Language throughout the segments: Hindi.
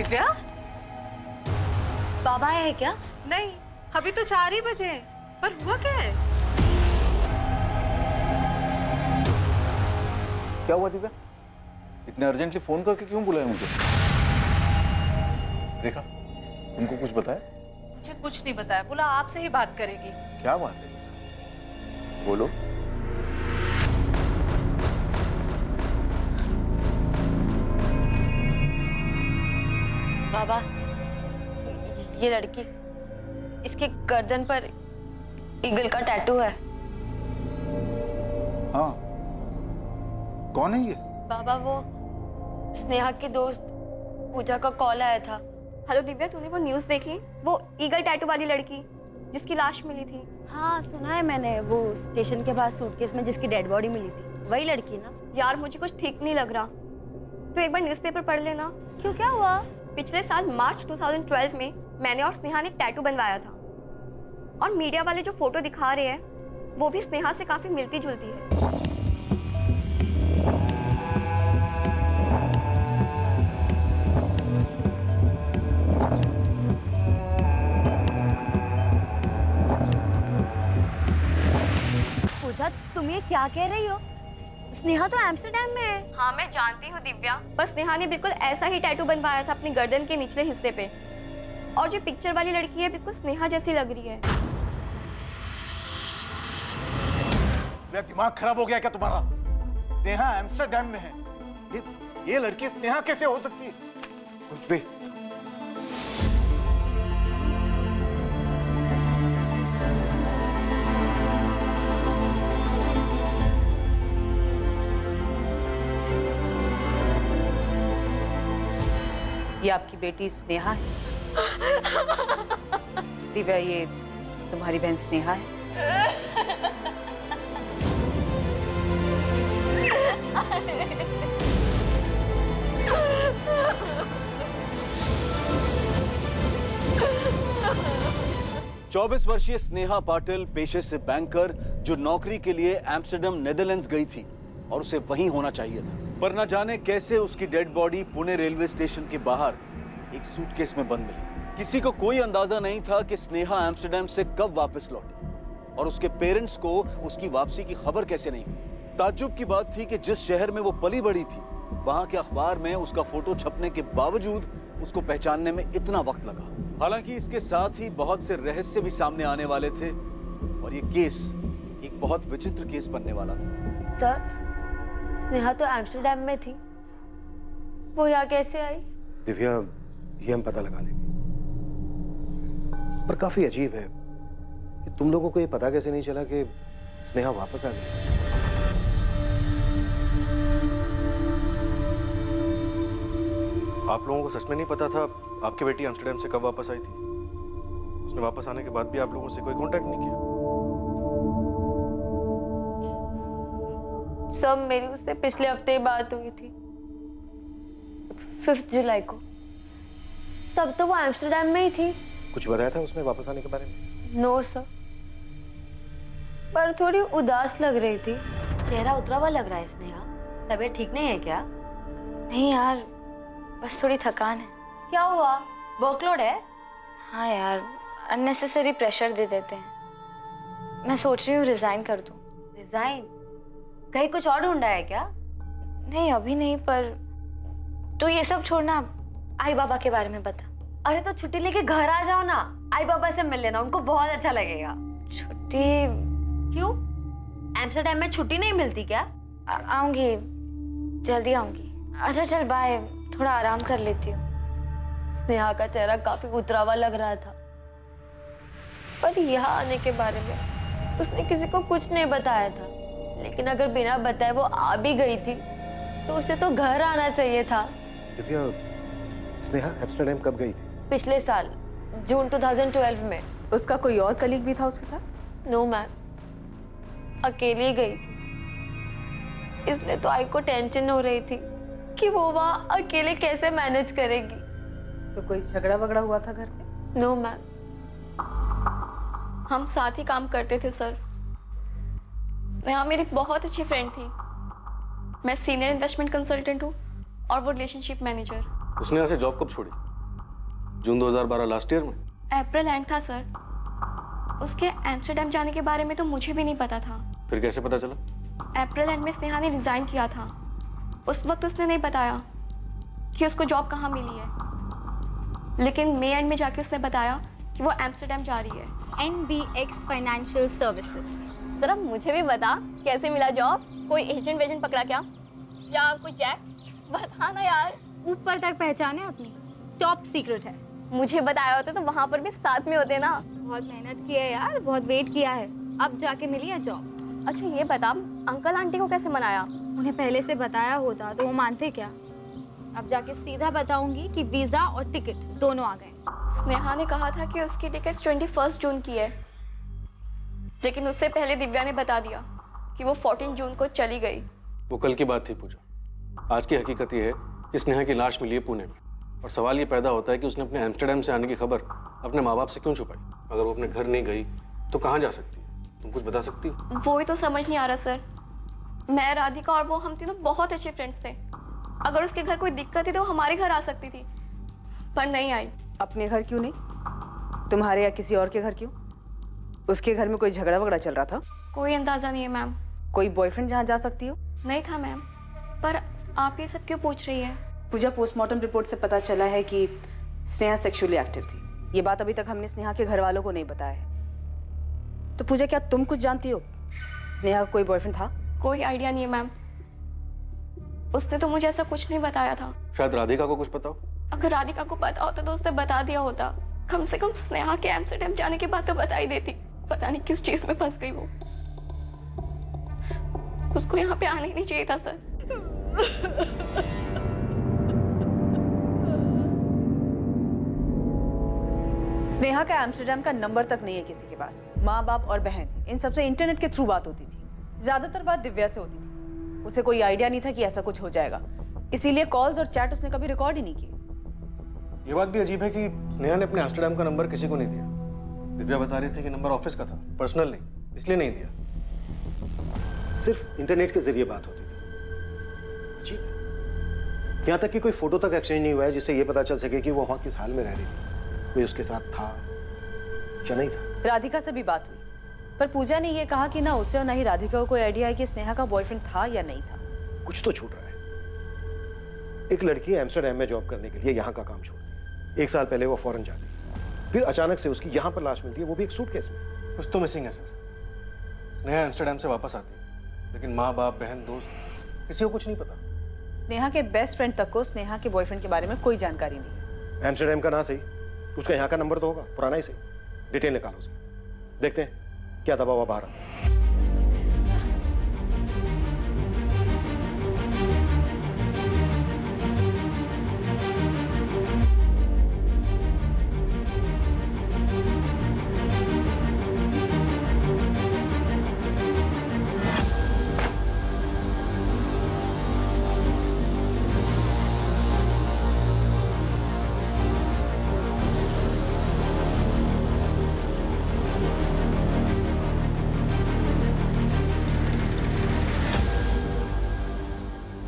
दिव्या, बाबा है क्या? नहीं, अभी तो 4 ही बजे हैं। पर हुआ क्या है? क्या हुआ दिव्या? इतने अर्जेंटली फोन करके क्यों बुलाया मुझे? देखा, तुमको कुछ बताया? मुझे कुछ नहीं बताया, बोला आपसे ही बात करेगी। क्या बात है? बोलो। बाबा, ये लड़की, इसके गर्दन पर ईगल का टैटू है। हाँ, कौन है ये? बाबा, वो स्नेहा की दोस्त पूजा का कॉल आया था। हेलो दिव्या, तूने वो न्यूज़ देखी? वो ईगल टैटू वाली लड़की जिसकी लाश मिली थी। हाँ, सुना है मैंने। वो स्टेशन के पास सूटकेस में जिसकी डेड बॉडी मिली थी, वही लड़की ना? यार मुझे कुछ ठीक नहीं लग रहा। तो एक बार न्यूज़पेपर पढ़ लेना। क्यों, क्या हुआ? पिछले साल मार्च 2012 में मैंने और स्नेहा ने एक टैटू बनवाया था, और मीडिया वाले जो फोटो दिखा रहे हैं वो भी स्नेहा से काफी मिलती जुलती है। पूजा, तुम ये क्या कह रही हो? स्नेहा तो एम्स्टर्डम में है। हाँ मैं जानती हूँ दिव्या, पर स्नेहा ने बिल्कुल ऐसा ही टैटू बनवाया था अपनी गर्दन के निचले हिस्से पे, और जो पिक्चर वाली लड़की है बिल्कुल स्नेहा जैसी लग रही है। मेरा दिमाग खराब हो गया क्या तुम्हारा? स्नेहा एम्स्टर्डम में है। ये लड़की स्नेहा कैसे हो सकती है? कुछ भी। ये आपकी बेटी स्नेहा है। दिव्या, ये तुम्हारी बहन स्नेहा है। 24 वर्षीय स्नेहा पाटिल पेशे से बैंकर, जो नौकरी के लिए एम्स्टर्डम नेदरलैंड्स गई थी और उसे वहीं होना चाहिए था, पर न जाने कैसे उसकी dead body Pune railway station के बाहर एक सूटकेस में बंद मिली। किसी को कोई अंदाजा नहीं था कि स्नेहा एम्स्टर्डम से कब वापस लौटी और उसके पेरेंट्स को उसकी वापसी की खबर कैसे नहीं हुई। ताज्जुब की बात थी कि जिस शहर में वो पली बड़ी थी, वहां के अखबार में उसका फोटो छपने के बावजूद उसको पहचानने में इतना वक्त लगा। हालांकि इसके साथ ही बहुत से रहस्य भी सामने आने वाले थे और ये केस एक बहुत विचित्र केस बनने वाला था। सर, स्नेहा तो एम्स्टर्डम में थी, वो यहाँ कैसे आई? दिव्या, ये हम पता लगा लेंगे, पर काफी अजीब है कि तुम लोगों को ये पता कैसे नहीं चला कि स्नेहा वापस आ गई। आप लोगों को सच में नहीं पता था आपकी बेटी एम्स्टर्डम से कब वापस आई थी? उसने वापस आने के बाद भी आप लोगों से कोई कांटेक्ट नहीं किया? सब मेरी उससे पिछले हफ्ते ही बात हुई थी, 5 जुलाई को। तब तो वो एम्स्टर्डम में ही थी। कुछ बताया था उसने वापस आने के बारे में? नो सर, पर थोड़ी उदास लग रही थी। चेहरा उतरा हुआ लग रहा है स्नेहा। तबीयत ठीक नहीं है क्या? नहीं यार, बस थोड़ी थकान है। क्या हुआ, वर्कलोड है? हाँ यार, अननेसेसरी प्रेशर दे देते हैं। मैं सोच रही हूँ रिजाइन कर दूँ। रिजाइन? कहीं कुछ और ढूंढा है क्या? नहीं अभी नहीं, पर तो ये सब छोड़ना, आई बाबा के बारे में बता। अरे तो छुट्टी लेके घर आ जाओ ना, आई बाबा से मिल लेना, उनको बहुत अच्छा लगेगा। छुट्टी? क्यों, एम्स्टर्डम में छुट्टी नहीं मिलती क्या? आऊंगी, जल्दी आऊंगी। अच्छा चल बाय, थोड़ा आराम कर लेती हूँ। स्नेहा का चेहरा काफी उतरा हुआ लग रहा था, पर यहाँ आने के बारे में उसने किसी को कुछ नहीं बताया था। लेकिन अगर बिना बताए वो आ भी गई थी तो उसे तो घर आना चाहिए था। दिव्या, स्नेहा एम्स्टर्डम कब गई थी? पिछले साल जून 2012 में। उसका कोई और कलीग भी था उसके साथ? नो मैम, अकेली गई थी। इसलिए तो आई को टेंशन हो रही थी कि वो वहाँ अकेले कैसे मैनेज करेगी। तो कोई झगड़ा वगड़ा हुआ था घर पे? No ma'am. हम साथ ही काम करते थे सर। स्नेहा मेरी बहुत अच्छी फ्रेंड थी। मैं सीनियर इन्वेस्टमेंट कंसल्टेंट हूँ और वो रिलेशनशिप मैनेजर। उसने यहाँ से जॉब कब छोड़ी? जून 2012 लास्ट ईयर में? अप्रैल एंड था सर। उसके एम्स्टर्डम जाने के बारे में तो मुझे भी नहीं पता था। फिर कैसे पता चला? अप्रैल एंड में स्नेहा ने रिजाइन किया था। उस वक्त उसने नहीं बताया कि उसको जॉब कहाँ मिली है, लेकिन मई एंड में जाके उसने बताया कि वो एम्स्टर्डम जा रही है। NBX financial services. जरा मुझे भी बता, कैसे मिला जॉब? कोई एजेंट वेजेंट पकड़ा क्या, या कोई चेक? बता ना यार। ऊपर तक पहचाने अपनी, टॉप सीक्रेट है। मुझे बताया होता तो वहाँ पर भी साथ में होते ना। बहुत मेहनत की है यार, बहुत वेट किया है, अब जाके मिली है जॉब। अच्छा ये बता, अंकल आंटी को कैसे मनाया? उन्हें पहले से बताया होता तो वो मानते क्या। अब जाके सीधा बताऊंगी कि वीजा और टिकट दोनों आ गए। स्नेहा ने कहा था कि उसकी टिकट 21 जून की है, लेकिन उससे पहले दिव्या ने बता दिया कि वो 14 जून को चली गई। वो कल की बात थी पूजा। आज की हकीकत ये है कि स्नेहा की लाश मिली है पुणे में, और सवाल ये पैदा होता है कि उसने अपने एम्स्टर्डम से आने की खबर अपने माँ बाप से क्यों छुपाई? अगर वो अपने घर नहीं गई तो कहाँ जा सकती है? तुम कुछ बता सकती हो? वो ही तो समझ नहीं आ रहा सर। मैं, राधिका और वो, हम तीनों बहुत अच्छे फ्रेंड्स थे। अगर उसके घर कोई दिक्कत थी तो हमारे घर आ सकती थी, पर नहीं आई। अपने घर क्यों नहीं? तुम्हारे या किसी और के घर क्यों? उसके घर में कोई झगड़ा वगड़ा चल रहा था? कोई अंदाजा नहीं है मैम। कोई बॉयफ्रेंड जहाँ जा सकती हो? नहीं था मैम। पर आप ये सब क्यों पूछ रही है? पूजा, पोस्टमार्टम रिपोर्ट से पता चला है कि स्नेहा सेक्सुअली एक्टिव थी। ये बात अभी तक हमने स्नेहा के घर वालों को नहीं बताया है। तो पूजा, क्या तुम कुछ जानती हो? स्नेहा का कोई बॉयफ्रेंड था? कोई आइडिया नहीं है मैम। उसने तो मुझे ऐसा कुछ नहीं बताया था। शायद राधिका को कुछ पता हो। अगर राधिका को पता होता तो उसने बता दिया होता। कम से कम स्नेहा के एम्स्टर्डम जाने के बाद तो बता ही देती। पता नहीं किस चीज में फंस गई वो। उसको यहाँ पे आना ही नहीं चाहिए था सर। स्नेहा का एम्स्टर्डम का नंबर तक नहीं है किसी के पास। माँ बाप और बहन, इन सबसे इंटरनेट के थ्रू बात होती थी। ज्यादातर बात दिव्या से होती थी। उसे कोई आइडिया नहीं था कि ऐसा कुछ हो जाएगा, इसीलिए कॉल्स और चैट उसने कभी रिकॉर्ड ही नहीं किए। ये बात भी अजीब है कि स्नेहा ने अपने एम्स्टर्डम का नंबर किसी को नहीं दिया। दिव्या बता रही थी कि नंबर ऑफिस का था, पर्सनल नहीं, इसलिए नहीं दिया। सिर्फ इंटरनेट के जरिए बात होती थी। अजीब है। यहाँ तक कि कोई फोटो तक एक्सचेंज नहीं हुआ है जिससे ये पता चल सके कि वो वहाँ किस हाल में रह रही थी, कोई उसके साथ था या नहीं था। राधिका से भी बात हुई, पर पूजा ने ये कहा कि ना उसे और ना ही राधिका को कोई आइडिया है कि स्नेहा का बॉयफ्रेंड था या नहीं था। कुछ तो छूट रहा है। एक लड़की एम्स्टर्डम में जॉब करने के लिए यहाँ का काम छोड़ती है। 1 साल पहले वो फॉरेन जाती है, फिर अचानक से उसकी यहाँ पर लाश मिलती है, वो भी एक सूटकेस में। कुछ तो मिसिंग है सर। स्नेहा एम्स्टर्डम से वापस आती है, लेकिन माँ बाप, बहन, दोस्त, किसी को कुछ नहीं पता। स्नेहा के बेस्ट फ्रेंड तक को स्नेहा के बॉयफ्रेंड के बारे में कोई जानकारी नहीं है। एम्स्टर्डम का ना सही, उसका यहाँ का नंबर तो होगा, पुराना ही सही। डिटेल निकालो उसकी, देखते हैं क्या दबा हुआ बाहर आता है।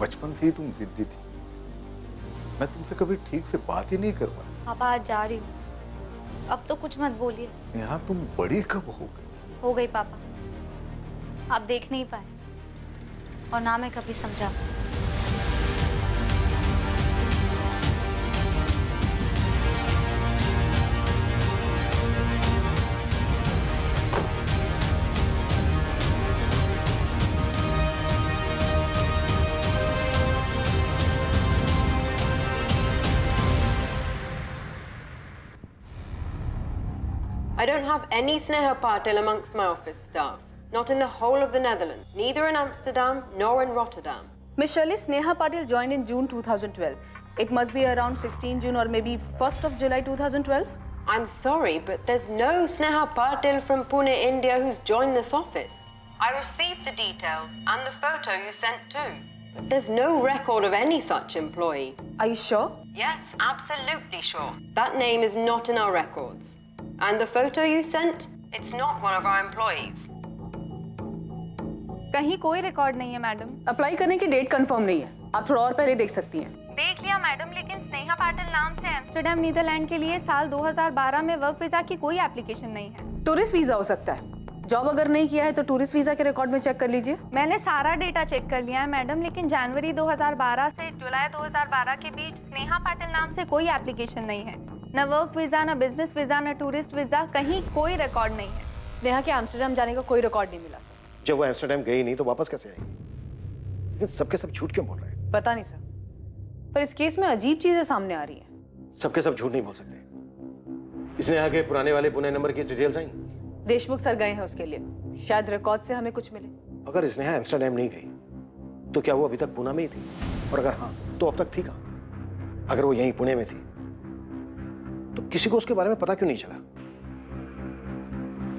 बचपन से ही तुम जिद्दी थी। मैं तुमसे कभी ठीक से बात ही नहीं कर पाया। पापा आज जा रही हूँ, अब तो कुछ मत बोलिए। यहाँ तुम बड़ी कब हो गई? हो गई पापा, आप देख नहीं पाए और ना मैं कभी समझा। I don't have any Sneha Patil amongst my office staff. Not in the whole of the Netherlands. Neither in Amsterdam nor in Rotterdam. Miss Shirley, Sneha Patil joined in June 2012. It must be around 16 June or maybe 1st of July 2012. I'm sorry, but there's no Sneha Patil from Pune, India who's joined this office. I received the details and the photo you sent too. But there's no record of any such employee. Are you sure? Yes, absolutely sure. That name is not in our records. And the photo you sent, it's not one of our employees. कहीं कोई रिकॉर्ड नहीं है मैडम। अप्लाई करने की डेट कंफर्म नहीं है। आप थोड़ा और पहले देख सकती हैं। देख लिया मैडम, लेकिन स्नेहा पाटिल नाम से एम्स्टर्डम नीदरलैंड के लिए साल 2012 में वर्क वीजा की कोई एप्लीकेशन नहीं है। टूरिस्ट वीजा हो सकता है। जॉब अगर नहीं किया है तो टूरिस्ट वीजा के रिकॉर्ड में चेक कर लीजिए। मैंने सारा डेटा चेक कर लिया है मैडम, लेकिन जनवरी 2012 से जुलाई 2012 के बीच स्नेहा पाटिल नाम से कोई एप्लीकेशन नहीं है। न वर्क वीजा, न बिजनेस वीजा, न टूरिस्ट वीजा, कहीं कोई रिकॉर्ड नहीं है। स्नेहा के एम्स्टर्डम जाने का कोई रिकॉर्ड नहीं मिला सर। जब वो एम्स्टर्डम गई नहीं तो वापस कैसे आई? लेकिन सबके सब झूठ क्यों बोल रहे हैं? पता नहीं सर, पर इस केस में अजीब चीजें सामने आ रही हैं। सबके सब झूठ नहीं बोल सकते। स्नेहा के पुराने वाले पुणे नंबर की डिटेल्स आई? देशमुख सर गए हैं उसके लिए, शायद रिकॉर्ड से हमें कुछ मिले। अगर स्नेहा एम्स्टर्डम नहीं गई तो क्या वो अभी तक पुणे में ही थी? और अगर हाँ तो अब तक थी कहाँ? अगर वो यहीं पुणे में थी तो किसी को उसके बारे में पता क्यों नहीं चला?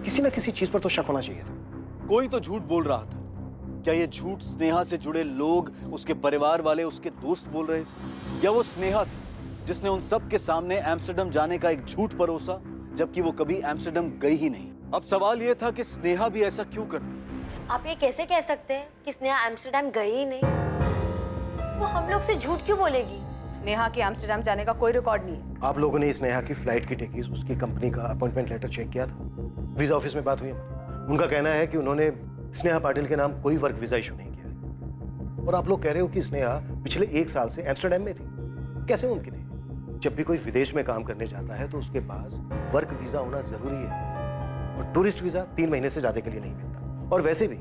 किसी ना किसी चीज पर तो शक होना चाहिए था। कोई तो झूठ बोल रहा था। क्या ये झूठ स्नेहा से जुड़े लोग, उसके परिवार वाले, उसके दोस्त बोल रहे थे? या वो स्नेहा थी जिसने उन सब के सामने एम्स्टर्डम जाने का एक झूठ परोसा, जबकि वो कभी एम्स्टर्डम गई ही नहीं? अब सवाल ये था कि स्नेहा भी ऐसा क्यों करती? आप ये कैसे कह सकते हैं कि स्नेहा एम्स्टर्डम गई ही नहीं? वो हम लोग से झूठ क्यों बोलेगी? स्नेहा के एम्स्टर्डम जाने का कोई रिकॉर्ड नहीं है। आप लोगों ने स्नेहा की फ्लाइट की टिकट, उसकी कंपनी का अपॉइंटमेंट लेटर चेक किया था? वीजा ऑफिस में बात हुई हमारी। उनका कहना है कि उन्होंने स्नेहा पाटिल के नाम कोई वर्क वीजा इशू नहीं किया। और आप लोग कह रहे हो कि स्नेहा पिछले 1 साल से एम्स्टर्डम में थी। कैसे मुमकिन है? जब भी कोई विदेश में काम करने जाता है तो उसके पास वर्क वीजा होना जरूरी है, और टूरिस्ट वीजा 3 महीने से ज्यादा के लिए नहीं मिलता। और वैसे भी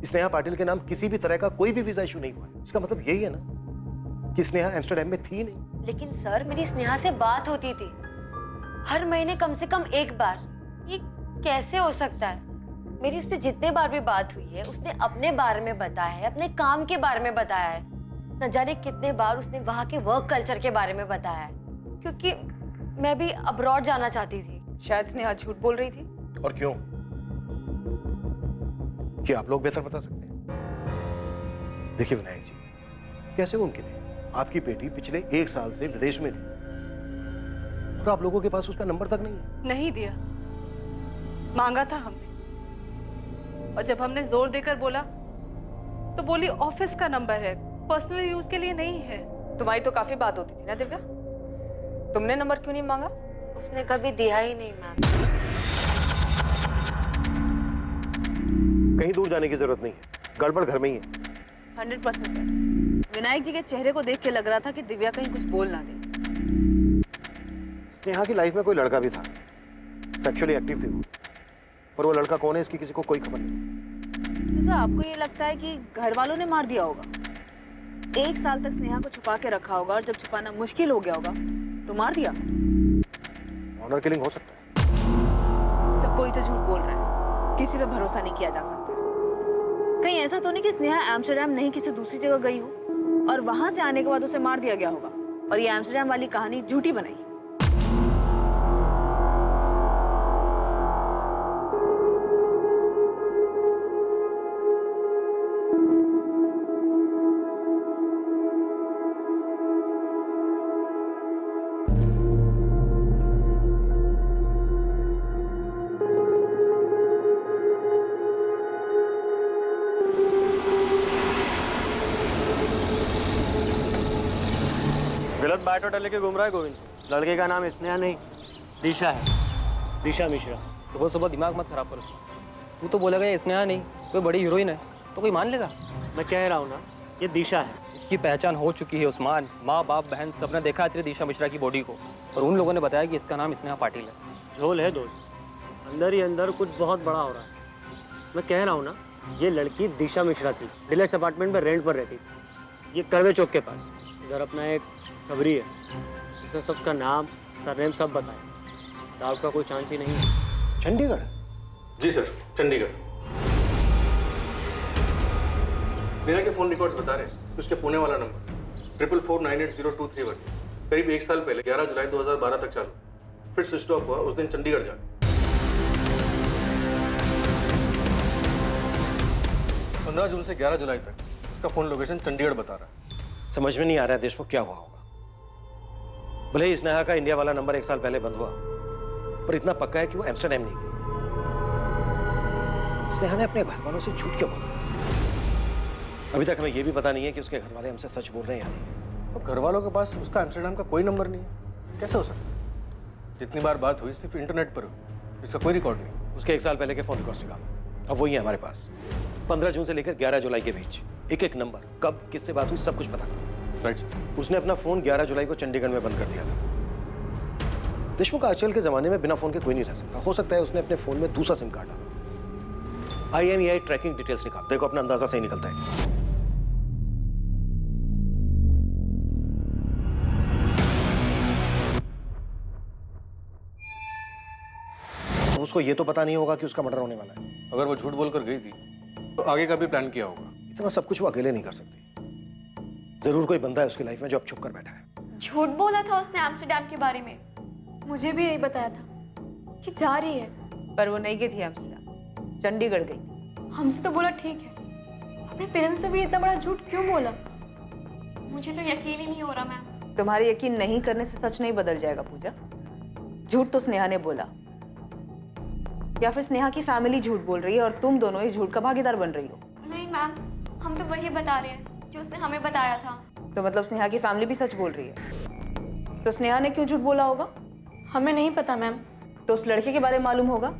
स्नेहा पाटिल के नाम किसी भी तरह का कोई भी वीजा इशू नहीं हुआ है। इसका मतलब यही है ना कि स्नेहा एम्स्टर्डम में थी नहीं। लेकिन सर, मेरी स्नेहा से बात होती थी हर महीने कम से कम 1 बार। ये कैसे हो सकता है? मेरी उससे जितने बार भी बात हुई है, उसने अपने बारे में बताया है, अपने काम के बारे में बताया है। न जाने कितने बार उसने वहाँ के वर्क कल्चर के बारे में बताया है, क्योंकि मैं भी अब्रॉड जाना चाहती थी। शायद स्नेहा झूठ बोल रही थी। और क्यों? क्या आप लोग बेहतर बता सकते हैं? देखिए विनायक जी, कैसे मुमकिन है? आपकी बेटी पिछले 1 साल से विदेश में थी और आप लोगों के पास उसका नंबर तक नहीं है। नहीं दिया, मांगा था हमने, और जब हमने जोर देकर बोला तो बोली ऑफिस का नंबर है, पर्सनल यूज के लिए नहीं है। तुम्हारी तो काफी बात होती थी ना दिव्या, तुमने नंबर क्यों नहीं मांगा? उसने कभी दिया ही नहीं मैम। कहीं दूर जाने की जरूरत नहीं है, गड़बड़ घर में ही है। 100% सर। विनायक जी के चेहरे को देख के लग रहा था कि दिव्या कहीं कुछ बोल ना दे। स्नेहा की लाइफ में कोई लड़का भी था, सेक्सुअली एक्टिव थी वो, पर वो लड़का कौन है इसकी किसी को कोई खबर नहीं। तो सर, आपको ये लगता है कि घर वालों ने मार दिया होगा? 1 साल तक स्नेहा को छुपा के रखा होगा, और जब छुपाना मुश्किल हो गया होगा तो मार दिया। ऑनर किलिंग हो सकता है। सब कोई तो झूठ बोल रहा है, किसी पे भरोसा नहीं किया जा सकता। कहीं ऐसा तो नहीं कि स्नेहा एम्स्टर्डम नहीं किसी दूसरी जगह गई हो और वहां से आने के बाद उसे मार दिया गया होगा और ये एम्स्टर्डम वाली कहानी झूठी बनाई? गलत बायोडाटा लेके घूम रहा है गोविंद। लड़के का नाम स्नेहा नहीं, दिशा है, दिशा मिश्रा। सुबह सुबह दिमाग मत खराब करो। तू तो बोलेगा ये स्नेहा नहीं, कोई बड़ी हीरोइन है, तो कोई मान लेगा? मैं कह रहा हूँ ना, ये दिशा है। इसकी पहचान हो चुकी है उस्मान। माँ बाप बहन सबने देखा है दिशा मिश्रा की बॉडी को, और उन लोगों ने बताया कि इसका नाम स्नेहा पाटिल है। झोल है दोस्त, अंदर ही अंदर कुछ बहुत बड़ा हो रहा है। मैं कह रहा हूँ ना, ये लड़की दिशा मिश्रा थी, डिलक्स अपार्टमेंट में रेंट पर रहती थी, ये करवे चौक के पास। इधर अपना एक खबरी है, उसने सबका नाम, सरनेम सब बताया। डाउट का कोई चांस ही नहीं है। चंडीगढ़? जी सर, चंडीगढ़। नेहा के फोन रिकॉर्ड्स बता रहे हैं उसके पुणे वाला नंबर 44498023 करीब 1 साल पहले 11 जुलाई 2012 तक चालू, फिर स्विच ऑफ हुआ उस दिन चंडीगढ़ जा। 15 जून से 11 जुलाई तक उसका फोन लोकेशन चंडीगढ़ बता रहा है। समझ में नहीं आ रहा है देशमुख क्या हुआ होगा। भले ही स्नेहा का इंडिया वाला नंबर 1 साल पहले बंद हुआ, पर इतना पक्का है कि वो एम्स्टर्डम नहीं गई। स्नेहा ने अपने घर वालों से झूठ क्यों बोला? अभी तक हमें ये भी पता नहीं है कि उसके घर वाले हमसे सच बोल रहे हैं या नहीं। तो घर वालों के पास उसका एम्स्टर्डम का कोई नंबर नहीं है, कैसे हो सकता है? जितनी बार बात हुई सिर्फ इंटरनेट पर हुई, इसका कोई रिकॉर्ड नहीं। उसके 1 साल पहले के फोन रिकॉर्ड्स निकालो, अब वही है हमारे पास। 15 जून से लेकर 11 जुलाई के बीच एक नंबर, कब किससे बात हुई, सब कुछ पता। Right sir. उसने अपना फोन 11 जुलाई को चंडीगढ़ में बंद कर दिया था। देशमुख आजकल के जमाने में बिना फोन के कोई नहीं रह सकता। हो सकता है उसने अपने फोन में दूसरा सिम कार्ड डाला। IMEI ट्रैकिंग डिटेल्स निकाल, देखो अपना अंदाजा सही निकलता है। उसको ये तो पता नहीं होगा कि उसका मर्डर होने वाला है। अगर वो झूठ बोलकर गई थी तो आगे का भी प्लान किया होगा। इतना सब कुछ वो अकेले नहीं कर सकती। जरूर कोई बंदा है उसकी लाइफ में जो अब छुप कर बैठा है। झूठ बोला था उसने एम्स्टर्डम के बारे में। मुझे भी यही बताया था कि जा रही है। पर वो नहीं गई थी एम्स्टर्डम, चंडीगढ़ गई थी। हमसे तो बोला ठीक है, अपने पेरेंट्स से भी इतना बड़ा झूठ क्यों बोला? मुझे तो यकीन ही नहीं हो रहा मैम। तुम्हारे यकीन नहीं करने से सच नहीं बदल जाएगा पूजा। झूठ तो स्नेहा ने बोला, या फिर स्नेहा की फैमिली झूठ बोल रही है और तुम दोनों इस झूठ का भागीदार बन रही हो। नहीं मैम, हम तो वही बता रहे हैं जो उसने हमें बताया था। तो मतलब स्नेहा की फैमिली भी सच बोल रही है। तो स्नेहा ने क्यों झूठ बोला होगा? हमें नहीं पता मैम। तो उस लड़के के बारे में मालूम होगा